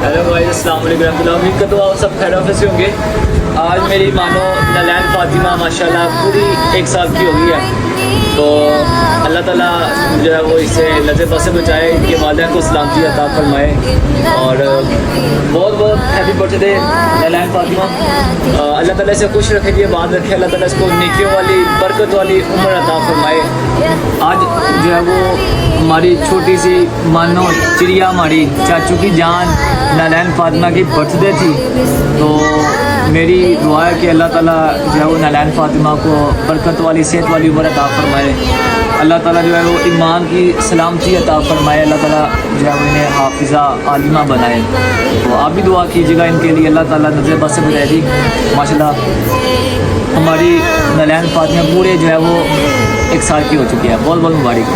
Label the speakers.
Speaker 1: Hello بھائی، السلام علیکم رحمۃ اللہ، امید کرتا ہوں آپ سب خیر آفیت سے ہوں گے۔ آج میری مانو نالین فاطمہ ماشاءاللہ پوری 1 سال کی ہو گئی ہے، تو اللہ تعالیٰ جو ہے وہ اسے نظر بد سے بچائے، ان کے والدین کو سلامتی عطا فرمائے، اور بہت بہت ہیپی برتھ ڈے نالین فاطمہ۔ اللہ تعالیٰ اسے خوش رکھے، یہ بات رکھے، اللہ تعالیٰ اس کو نیکیوں والی برکت والی عمر عطا فرمائے۔ آج جو ہے وہ ہماری چھوٹی سی مانو چڑیا ہماری چاچو کی جان نالین فاطمہ کی برتھ ڈے تھی، تو میری دعا ہے کہ اللہ تعالیٰ جو ہے وہ نالین فاطمہ کو برکت والی صحت والی عمر عطا فرمائے، اللہ تعالیٰ جو ہے وہ ایمان کی سلامتی عطا فرمائے، اللہ تعالیٰ جو ہے وہ انہیں حافظہ عالمہ بنائے۔ تو آپ بھی دعا کیجیے گا ان کے لیے، اللہ تعالیٰ نظر بد سے بچائے گی۔ ماشاءاللہ ہماری نالین فاطمہ پورے جو ہے وہ 1 سال کی ہو چکی ہے، بہت بہت مبارک۔